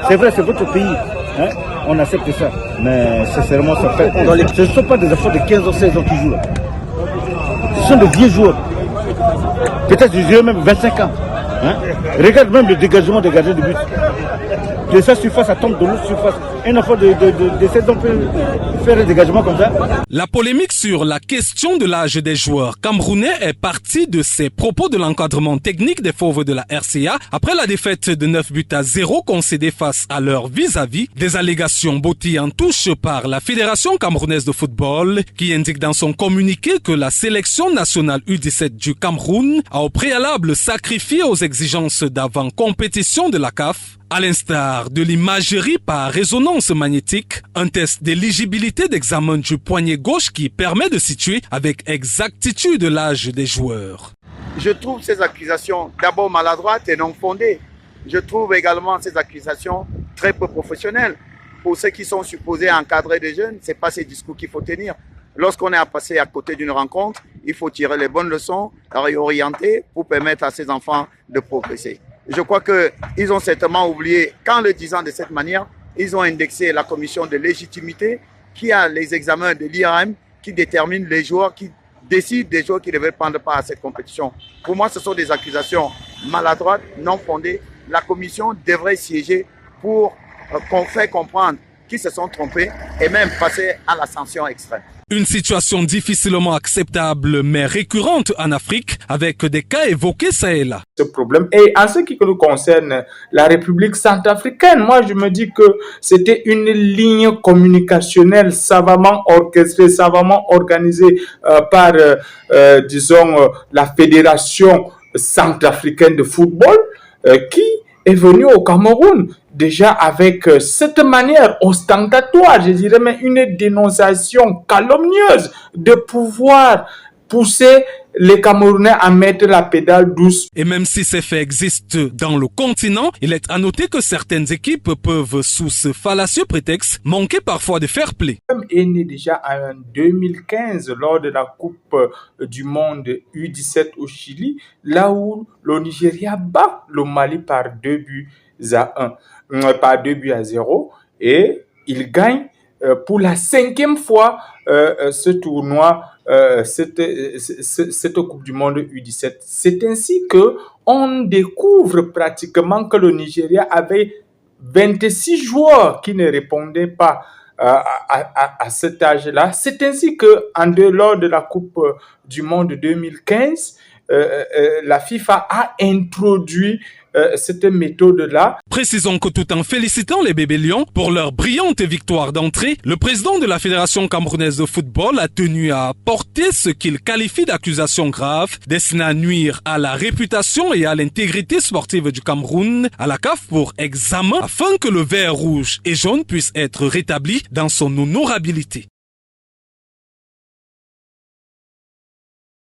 C'est vrai, c'est votre pays. Hein? On accepte ça. Mais sincèrement, ça fait. Ce ne sont pas des enfants de 15 ans, 16 ans qui jouent là. Ce sont de vieux joueurs. Peut-être je dirais même 25 ans. Hein? Regarde même le dégagement des gardiens de but. De sa surface, ça tombe de l'autre surface. Un enfant de 16 ans peut faire un dégagement comme ça. La polémique sur la question de l'âge des joueurs camerounais est partie de ces propos de l'encadrement technique des fauves de la RCA après la défaite de 9-0 concédée face à leur vis-à-vis. Des allégations blotties en touche par la Fédération camerounaise de football qui indique dans son communiqué que la sélection nationale U17 du Cameroun a au préalable sacrifié aux exigences d'avant-compétition de la CAF. À l'instar de l'imagerie par résonance magnétique, un test d'éligibilité d'examen du poignet gauche qui permet de situer avec exactitude l'âge des joueurs. Je trouve ces accusations d'abord maladroites et non fondées. Je trouve également ces accusations très peu professionnelles. Pour ceux qui sont supposés encadrer des jeunes, ce n'est pas ces discours qu'il faut tenir. Lorsqu'on est à passer à côté d'une rencontre, il faut tirer les bonnes leçons, réorienter pour permettre à ces enfants de progresser. Je crois qu'ils ont certainement oublié qu'en le disant de cette manière, ils ont indexé la commission de légitimité qui a les examens de l'IRM qui détermine les joueurs, qui décide des joueurs qui devaient prendre part à cette compétition. Pour moi, ce sont des accusations maladroites, non fondées. La commission devrait siéger pour faire comprendre qu'ils se sont trompés et même passer à la sanction extrême. Une situation difficilement acceptable mais récurrente en Afrique avec des cas évoqués ça et là. Ce problème. Et en ce qui nous concerne, la République centrafricaine, moi je me dis que c'était une ligne communicationnelle savamment orchestrée, savamment organisée par, disons, la Fédération centrafricaine de football qui est venue au Cameroun déjà avec cette manière ostentatoire, je dirais même une dénonciation calomnieuse de pouvoir pousser les Camerounais à mettre la pédale douce. Et même si ces faits existent dans le continent, il est à noter que certaines équipes peuvent, sous ce fallacieux prétexte, manquer parfois de fair play. Est né déjà en 2015 lors de la Coupe du Monde U17 au Chili, là où le Nigeria bat le Mali par 2-0 et il gagne pour la 5e fois ce tournoi, cette Coupe du Monde U17. C'est ainsi que on découvre pratiquement que le Nigeria avait 26 joueurs qui ne répondaient pas à cet âge-là. C'est ainsi que lors de la Coupe du Monde 2015, la FIFA a introduit cette méthode-là. Précisons que tout en félicitant les bébés lions pour leur brillante victoire d'entrée, le président de la Fédération camerounaise de football a tenu à porter ce qu'il qualifie d'accusations graves destinées à nuire à la réputation et à l'intégrité sportive du Cameroun à la CAF pour examen afin que le vert, rouge et jaune puisse être rétabli dans son honorabilité.